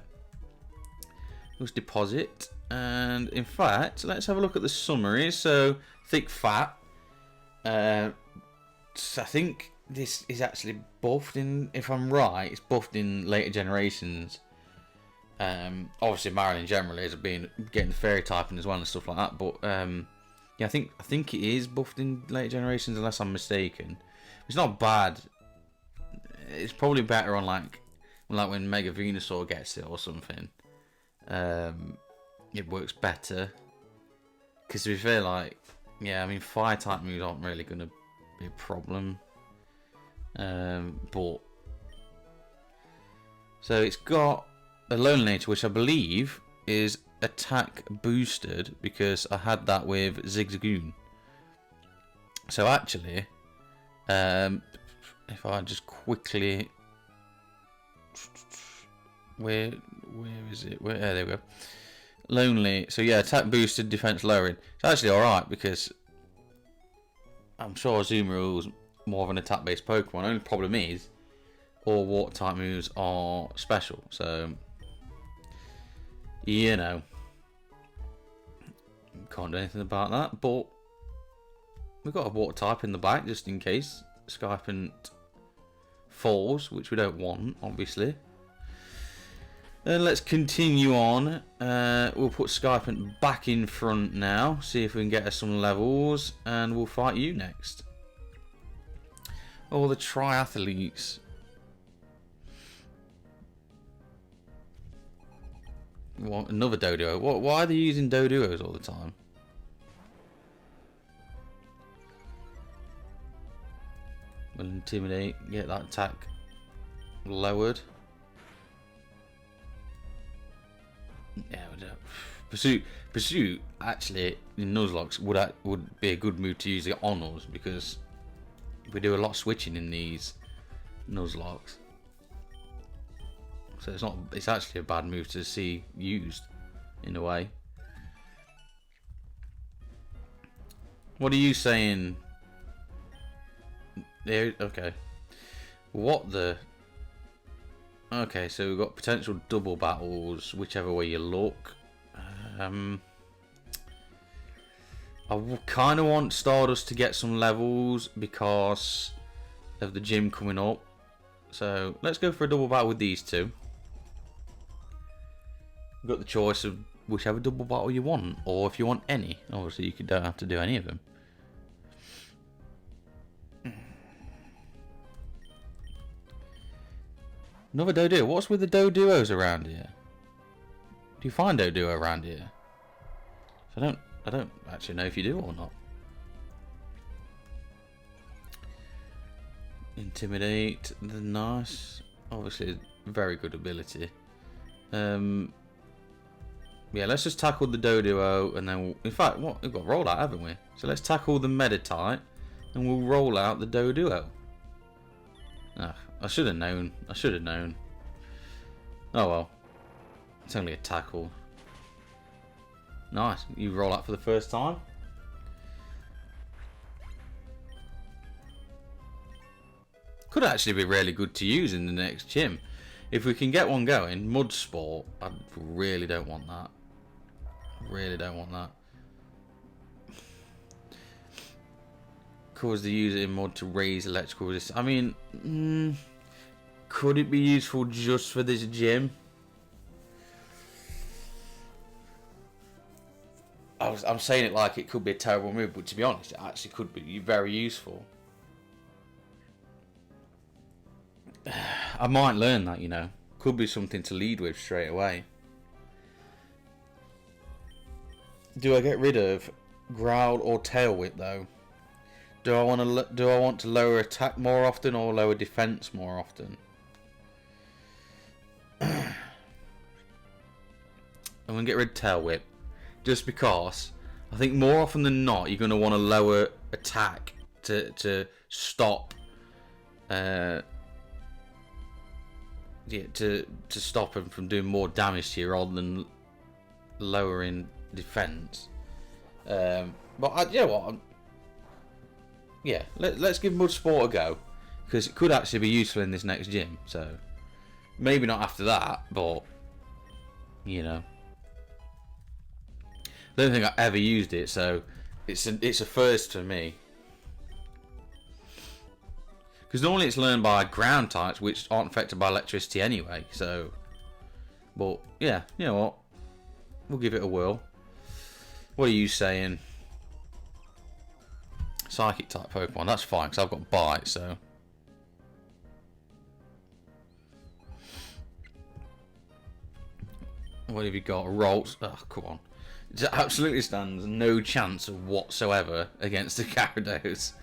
S1: Let's deposit, and in fact, let's have a look at the summary. So thick fat. I think this is actually buffed in. If I'm right, it's buffed in later generations. Obviously, Maril in general is getting the fairy typing as well and stuff like that. But yeah, I think it is buffed in later generations, unless I'm mistaken. It's not bad. It's probably better on like when Mega Venusaur gets it or something. It works better. Because to be fair, like, yeah, I mean, fire type moves aren't really going to be a problem. But so it's got a Lonely Nature, which I believe is attack boosted, because I had that with Zigzagoon. So actually, if I just quickly, where is it? There we go. Lonely. So yeah, attack boosted, defense lowering. It's actually all right, because I'm sure Azumarill is more of an attack based Pokemon. Only problem is all water type moves are special. So you know, can't do anything about that. But we've got a water type in the back just in case Skypant falls, which we don't want, obviously. Then let's continue on. We'll put Skypant back in front now, see if we can get us some levels, and we'll fight you next. Oh, the triathletes. What, another Doduo? Why are they using Doduos all the time? We'll intimidate, get that attack lowered. Yeah, Pursuit actually in Nuzlocke would be a good move to use it on us, because we do a lot of switching in these Nuzlocke. So it's actually a bad move to see used in a way. What are you saying? There, okay. What the? Okay, so we've got potential double battles, whichever way you look. I kind of want Stardust to get some levels because of the gym coming up. So let's go for a double battle with these two. You've got the choice of whichever double battle you want, or if you want any. Obviously, you don't have to do any of them. Another Doduo. What's with the Doduos around here? Do you find Doduo around here? I don't actually know if you do or not. Intimidate. The nice. Obviously, very good ability. Yeah, let's just tackle the Doduo, and then in fact, we've got roll out, haven't we? So let's tackle the Meditite, and we'll roll out the Doduo. Ah, I should have known. I should have known. Oh well. It's only a tackle. Nice. You roll out for the first time. Could actually be really good to use in the next gym. If we can get one going, Mud Sport, I really don't want that. Really don't want that. Cause the user in Mud to raise electrical resistance. I mean, could it be useful just for this gym? I'm saying it like it could be a terrible move, but to be honest, it actually could be very useful. I might learn that, you know. Could be something to lead with straight away. Do I get rid of Growl or Tail Whip though? Do I want to lower attack more often or lower defense more often? I'm gonna get rid of Tail Whip, just because I think more often than not you're gonna want to lower attack to stop. Yeah, to stop him from doing more damage to you rather than lowering defense. But you know what? Yeah, let's give Mud Sport a go, because it could actually be useful in this next gym. So maybe not after that, but you know, I don't think I ever used it, so it's a first for me. Because normally it's learned by ground types, which aren't affected by electricity anyway. So, but yeah, you know what? We'll give it a whirl. What are you saying? Psychic type Pokemon. That's fine, because I've got Bite, so. What have you got? Rolls. Oh, come on. It absolutely stands no chance whatsoever against the Gyarados.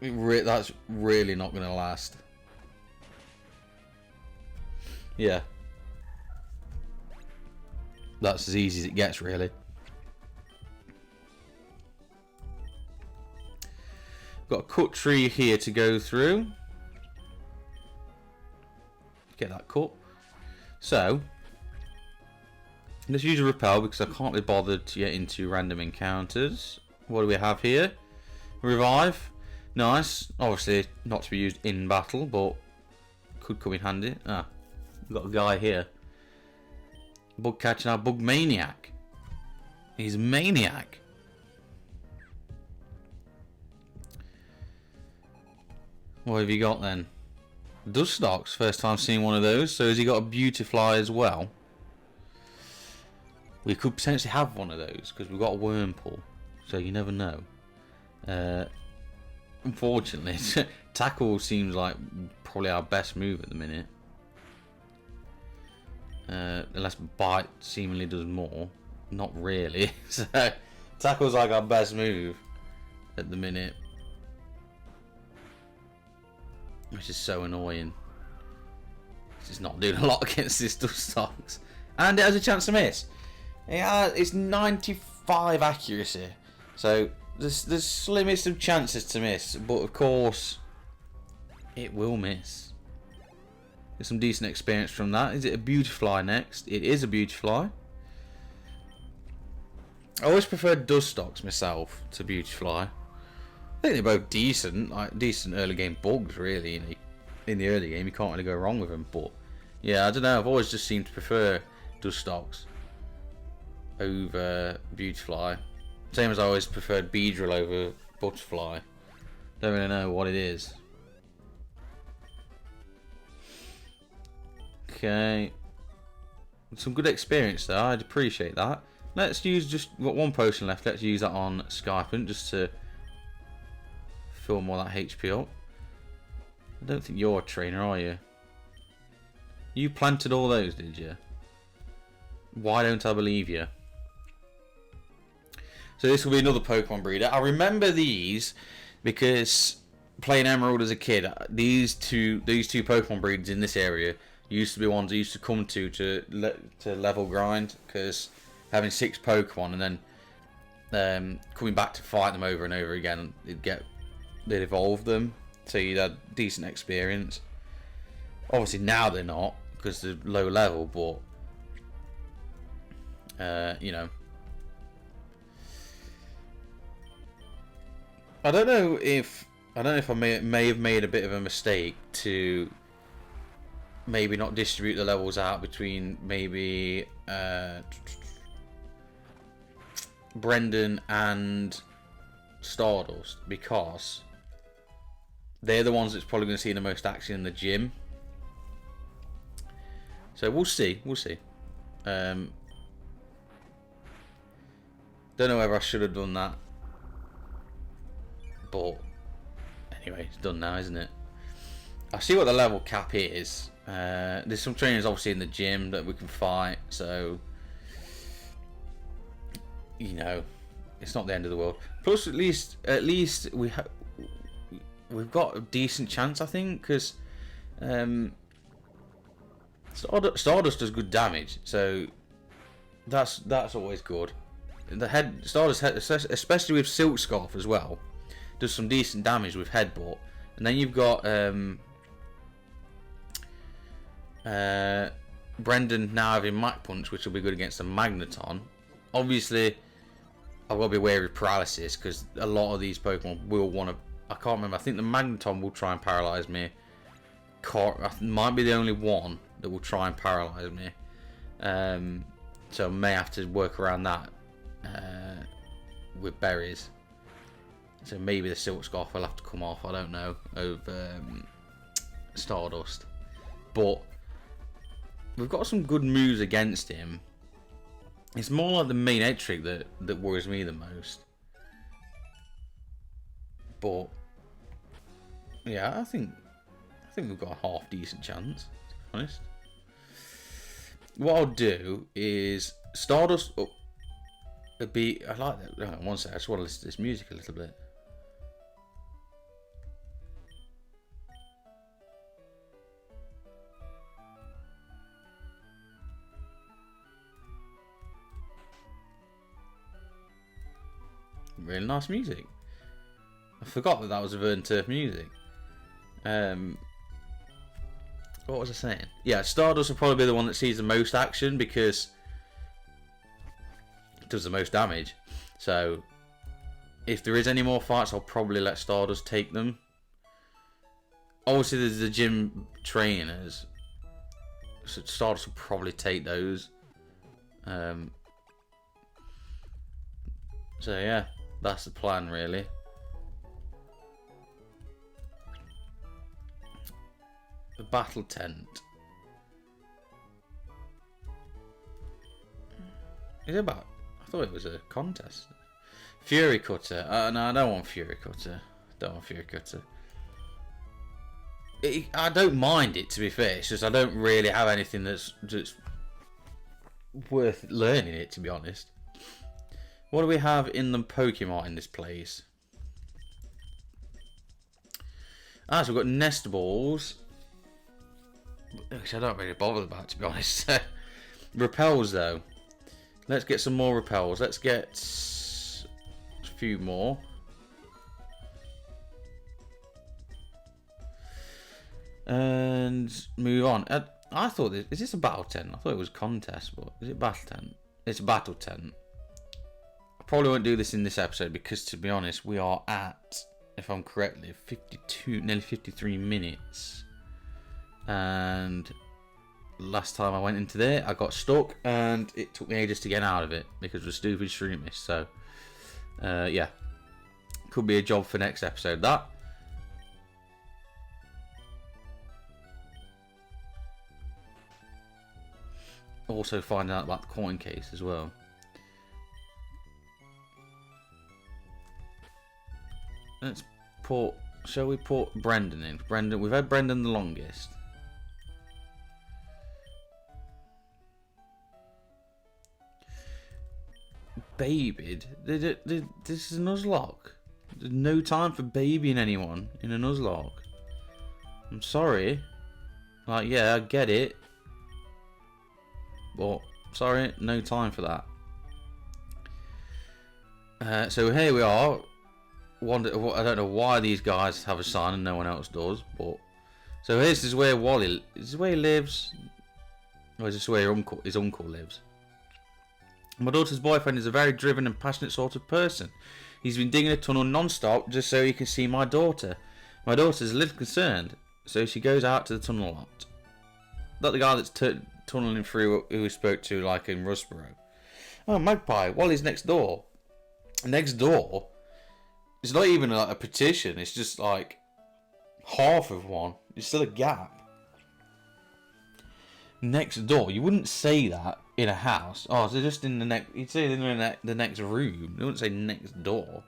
S1: That's really not going to last. Yeah. That's as easy as it gets, really. Got a cut tree here to go through. Get that cut. So, let's use a repel because I can't be bothered to get into random encounters. What do we have here? Revive. Nice. Obviously not to be used in battle, but could come in handy. Ah, we've got a guy here. Bug catching our Bug Maniac. He's a maniac. What have you got then? Nuzlocke. First time seeing one of those. So has he got a Beautifly as well? We could potentially have one of those because we've got a Wurmple. So you never know. Unfortunately, Tackle seems like probably our best move at the minute. Unless Bite seemingly does more. Not really. So Tackle's like our best move at the minute. Which is so annoying. It's not doing a lot against this Nuzlocke. And it has a chance to miss. Yeah, it's 95 accuracy. So there's slimmest of chances to miss. But of course, it will miss. Get some decent experience from that. Is it a Beautifly next? It is a Beautifly. I always preferred Nuzlocke myself to Beautifly. I think they're both decent, like decent early game bugs, really. In the early game, you can't really go wrong with them. But yeah, I don't know. I've always just seemed to prefer Nuzlocke over Beautifly. Same as I always preferred Beedrill over Butterfly. Don't really know what it is. Okay, some good experience there. I'd appreciate that. Let's use just got one potion left. Let's use that on Skypant just to fill more of that HP up. I don't think you're a trainer, are you? You planted all those, did you? Why don't I believe you? So this will be another Pokemon breeder. I remember these because playing Emerald as a kid, these two Pokemon breeders in this area used to be ones I used to come to level grind, because having 6 Pokemon and then coming back to fight them over and over again, they'd evolve them, so you'd have decent experience. Obviously now they're not because they're low level, but you know, I don't know if I may have made a bit of a mistake to maybe not distribute the levels out between maybe Brendan and Stardust, because they're the ones that's probably going to see the most action in the gym. So we'll see. Don't know whether I should have done that, but anyway, it's done now, isn't it? I'll see what the level cap is. There's some trainers obviously in the gym that we can fight, so you know, it's not the end of the world. Plus, at least we've got a decent chance, I think, because Stardust does good damage, so that's always good. The Stardust head, especially with Silk Scarf as well, does some decent damage with Headbutt. And then you've got Brendan now having Mach Punch, which will be good against the Magneton. Obviously, I've got to be wary of paralysis because a lot of these Pokemon will want to. I can't remember. I think the Magneton will try and paralyze me. Might be the only one that will try and paralyze me. So I may have to work around that with berries. So maybe the Silk Scarf will have to come off. I don't know of Stardust, but we've got some good moves against him. It's more like the main edge trick that worries me the most. But yeah, I think we've got a half decent chance, to be honest. What I'll do is Stardust. Oh, it'd be. I like that. Hang on one second. I just want to listen to this music a little bit. Really nice music. I forgot that was a Vern Turf music. What was I saying? Yeah, Stardust will probably be the one that sees the most action because it does the most damage. So if there is any more fights, I'll probably let Stardust take them. Obviously, there's the gym trainers, so Stardust will probably take those. So yeah, that's the plan really. The battle tent. Is it about? I thought it was a contest. Fury Cutter. No, I don't want Fury Cutter. I don't mind it, to be fair. It's just I don't really have anything that's worth learning it, to be honest. What do we have in the Pokemon in this place? So we've got Nest Balls, which I don't really bother about, to be honest. Repels, though. Let's get some more Repels. Let's get a few more. And move on. I thought is this a battle tent? I thought it was a contest, but is it battle tent? It's a battle tent. I probably won't do this in this episode because, to be honest, we are at, if I'm correctly, 52, nearly 53 minutes. And last time I went into there, I got stuck, and it took me ages to get out of it because of stupid streamish. So, yeah, could be a job for next episode. That. Also find out about the coin case as well. Let's put. Shall we put Brendan in? Brendan, we've had Brendan the longest. Babied? This is a Nuzlocke. There's no time for babying anyone in a Nuzlocke. I'm sorry. Like, yeah, I get it. But, sorry, no time for that. So here we are. I don't know why these guys have a sign and no one else does, but so this is where Wally. This is where he lives. Or is this where his uncle lives? My daughter's boyfriend is a very driven and passionate sort of person. He's been digging a tunnel non-stop just so he can see my daughter. My daughter's a little concerned, so she goes out to the tunnel a lot. Not the guy that's tunneling through who we spoke to, like in Rustboro. Oh, Magpie, Wally's next door. Next door? It's not even like a petition, it's just like half of one. It's still a gap. Next door, you wouldn't say that in a house. Oh, so just in the next, you'd say in the next room. You wouldn't say next door.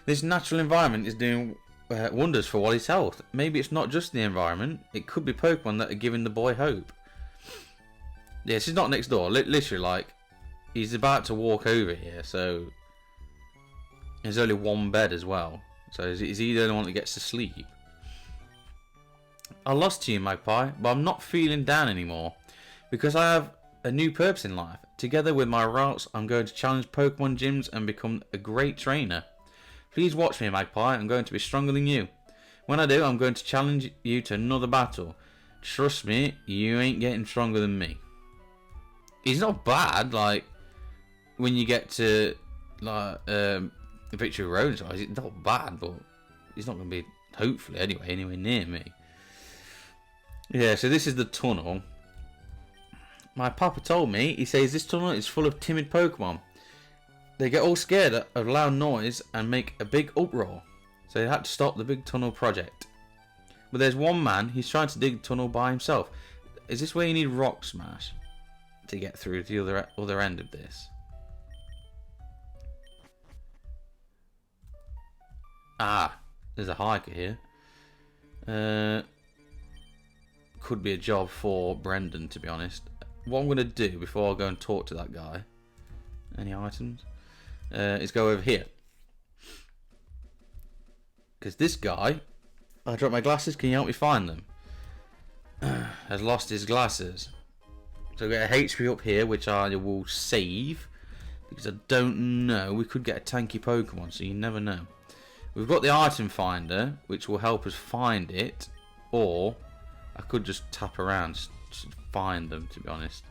S1: This natural environment is doing wonders for Wally's health. Maybe it's not just the environment. It could be Pokemon that are giving the boy hope. Yeah, this is not next door. Literally, like, he's about to walk over here, so there's only one bed as well. So is he the only one that gets to sleep? I lost to you, Magpie, but I'm not feeling down anymore. Because I have a new purpose in life. Together with my routes, I'm going to challenge Pokemon gyms and become a great trainer. Please watch me, Magpie. I'm going to be stronger than you. When I do, I'm going to challenge you to another battle. trust me, you ain't getting stronger than me. He's not bad, like, when you get to, like, Victory Road, he's not bad, but he's not going to be, hopefully, anywhere near me. Yeah, so this is the tunnel. My papa told me, he says this tunnel is full of timid Pokemon. They get all scared of loud noise and make a big uproar. So they had to stop the big tunnel project. But there's one man, he's trying to dig the tunnel by himself. Is this where you need Rock Smash to get through to the other end of this? Ah, there's a hiker here. Could be a job for Brendan, to be honest. What I'm going to do before I go and talk to that guy, any items, is go over here. Because this guy, I dropped my glasses, can you help me find them? Has lost his glasses. So I get a HP up here, which I will save. Because I don't know, we could get a tanky Pokemon, so you never know. We've got the item finder, which will help us find it. Or I could just tap around to find them, to be honest.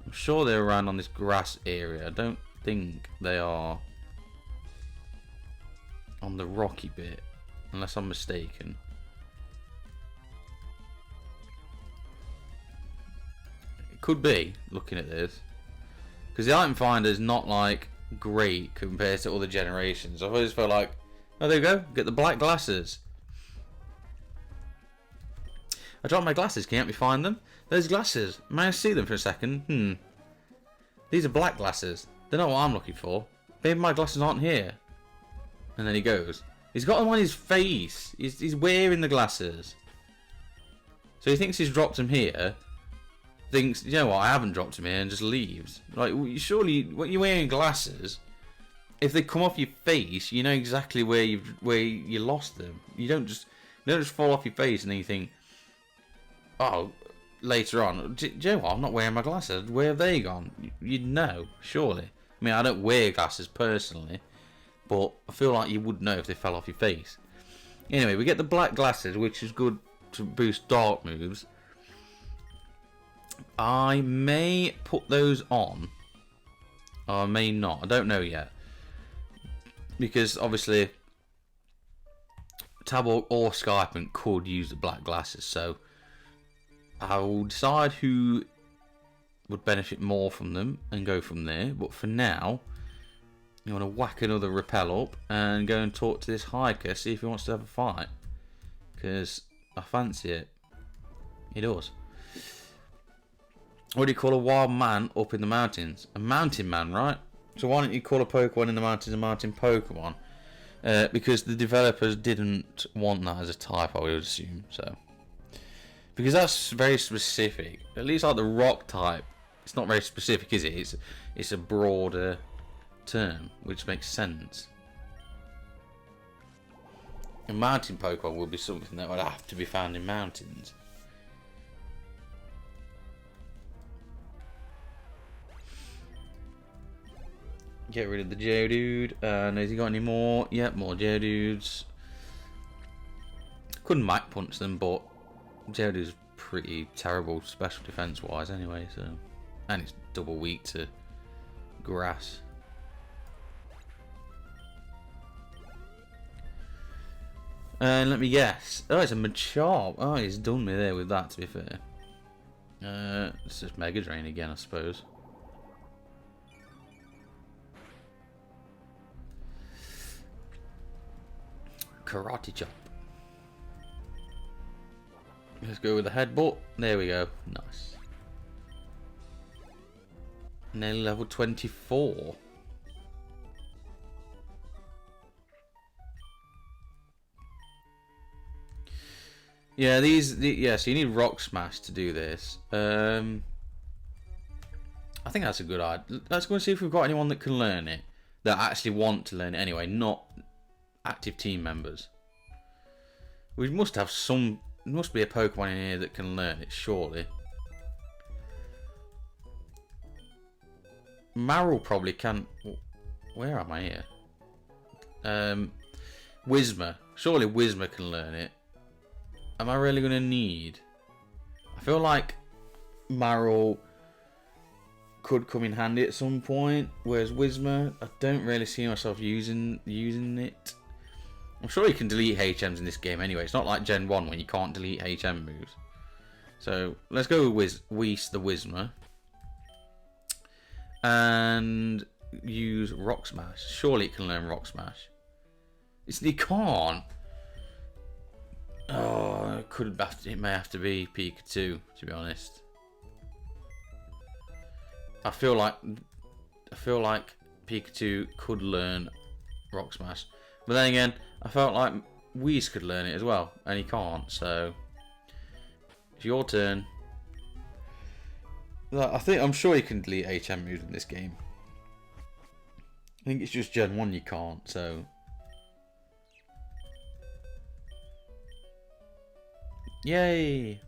S1: I'm sure they're around on this grass area. I don't think they are on the rocky bit, unless I'm mistaken. It could be, looking at this. Because the item finder is not, like, great compared to other generations. I've always felt like, oh, there you go, get the black glasses. I dropped my glasses, can you help me find them? Those glasses, may I see them for a second? These are black glasses. They're not what I'm looking for. Maybe my glasses aren't here. And then he goes. He's got them on his face. He's wearing the glasses. So he thinks he's dropped them here. Thinks, you know what, I haven't dropped them here, and just leaves. Like, surely, when you're wearing glasses, if they come off your face, you know exactly where you lost them. You don't just fall off your face and then you think, oh, later on, do you know what, I'm not wearing my glasses. Where have they gone? You'd know, surely. I mean, I don't wear glasses personally, but I feel like you would know if they fell off your face. Anyway, we get the black glasses, which is good to boost dark moves. I may put those on, or I may not. I don't know yet. Because, obviously, Tab or Skyping could use the black glasses, so I'll decide who would benefit more from them and go from there. But for now, you want to whack another repel up and go and talk to this hiker, see if he wants to have a fight. Because I fancy it. He does. What do you call a wild man up in the mountains? A mountain man, right? So why don't you call a Pokemon in the mountains a mountain Pokemon? Because the developers didn't want that as a type, I would assume. So, because that's very specific. At least like the rock type, it's not very specific, is it? It's a broader term, which makes sense. A mountain Pokemon would be something that would have to be found in mountains. Get rid of the Geodude. And has he got any more? Yep, more Geodudes. Couldn't Mach Punch them, but Geodude's pretty terrible special defense wise anyway, so. And it's double weak to grass. And let me guess. Oh, it's a Machop. Oh, he's done me there with that, to be fair. It's just Mega Drain again, I suppose. Karate Chop. Let's go with the headbutt. There we go. Nice. Nearly level 24. Yeah, yeah, so you need Rock Smash to do this. I think that's a good idea. Let's go and see if we've got anyone that can learn it. That actually want to learn it anyway, not active team members. We must have some. There must be a Pokemon in here that can learn it, surely. Marill probably can. Where am I here? Whismur. Surely Whismur can learn it. Am I really going to need feel like Marl could come in handy at some point, whereas Whismer, I don't really see myself using it. I'm sure you can delete HMs in this game anyway. It's not like Gen 1 when you can't delete HM moves. So let's go with Whis the Whismer. And use Rock Smash. Surely it can learn Rock Smash. It can't. Oh, it may have to be Pikachu, to be honest. I feel like Pikachu could learn Rock Smash, but then again, I felt like Whis could learn it as well, and he can't. So it's your turn. I'm sure you can delete HM moves in this game. I think it's just Gen 1 you can't. So yay!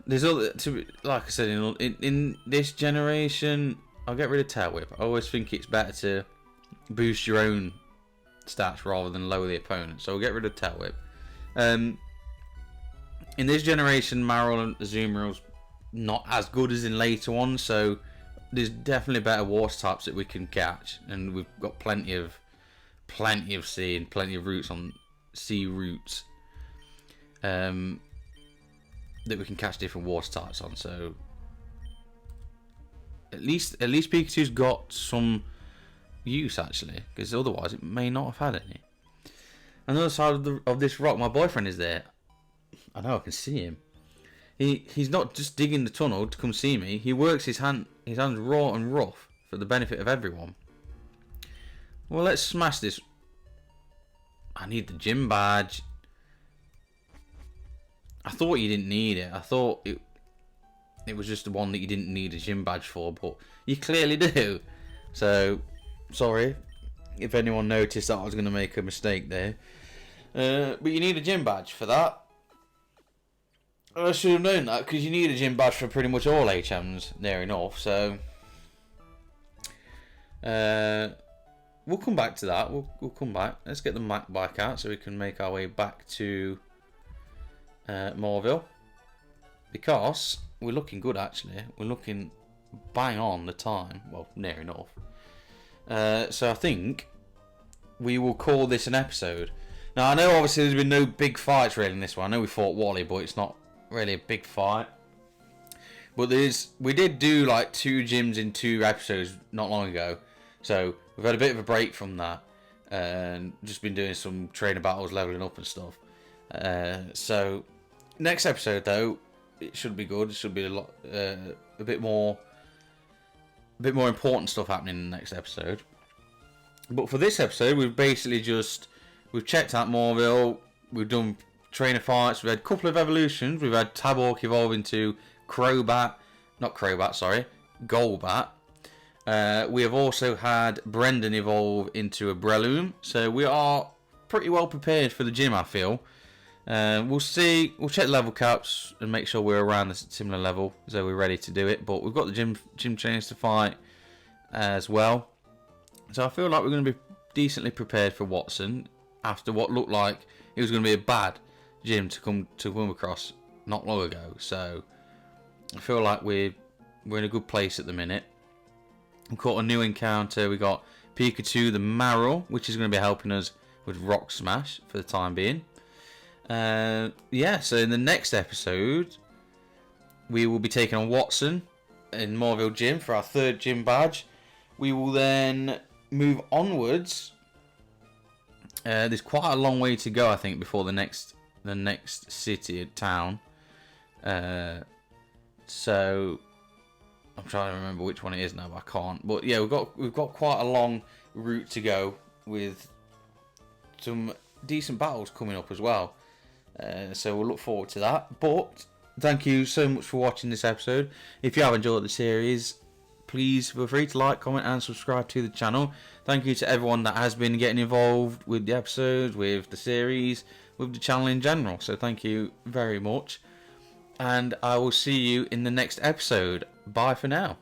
S1: There's other, like I said, in this generation, I'll get rid of Tail Whip. I always think it's better to boost your own stats rather than lower the opponent. So we'll get rid of Tail Whip. In this generation, Marl and Azumarill's not as good as in later ones, so there's definitely better water types that we can catch, and we've got plenty of sea and plenty of routes on sea routes. That we can catch different water types on, so at least Pikachu's got some use actually, because otherwise it may not have had any. Another side of this rock, my boyfriend is there. I know, I can see him. He's not just digging the tunnel to come see me. He works his hands raw and rough for the benefit of everyone. Well, let's smash this. I need the gym badge. I thought you didn't need it. I thought it was just the one that you didn't need a gym badge for, but you clearly do. So, sorry if anyone noticed that I was going to make a mistake there. But you need a gym badge for that. I should have known that, because you need a gym badge for pretty much all HMs, near enough. So, we'll come back to that. We'll come back. Let's get the map back out so we can make our way back to Mauville, because we're looking good actually. We're looking bang on the time, well, near enough. So I think we will call this an episode. Now I know obviously there's been no big fights really in this one. I know we fought Wally, but it's not really a big fight. But we did do like 2 gyms in 2 episodes not long ago, so we've had a bit of a break from that and just been doing some trainer battles, leveling up and stuff. So next episode though, it should be good. It should be a bit more important stuff happening in the next episode. But for this episode, we've basically we've checked out Mauville. We've done trainer fights. We've had a couple of evolutions. We've had Tabork evolve into Golbat. We have also had Brendan evolve into a Breloom. So we are pretty well prepared for the gym, I feel. We'll see. We'll check level caps and make sure we're around a similar level, so we're ready to do it. But we've got the gym trainers to fight as well. So I feel like we're going to be decently prepared for Watson after what looked like it was going to be a bad gym to come across not long ago. So I feel like we're in a good place at the minute. We caught a new encounter. We got Pikachu the Marl, which is going to be helping us with Rock Smash for the time being. Yeah, so in the next episode we will be taking on Watson in Mauville Gym for our 3rd gym badge. We will then move onwards. There's quite a long way to go, I think, before the next city town. So I'm trying to remember which one it is now, but I can't. But yeah, we've got quite a long route to go with some decent battles coming up as well. So we'll look forward to that. But thank you so much for watching this episode. If you have enjoyed the series, please feel free to like, comment and subscribe to the channel. Thank you to everyone that has been getting involved with the episodes, with the series, with the channel in general. So thank you very much. And I will see you in the next episode. Bye for now.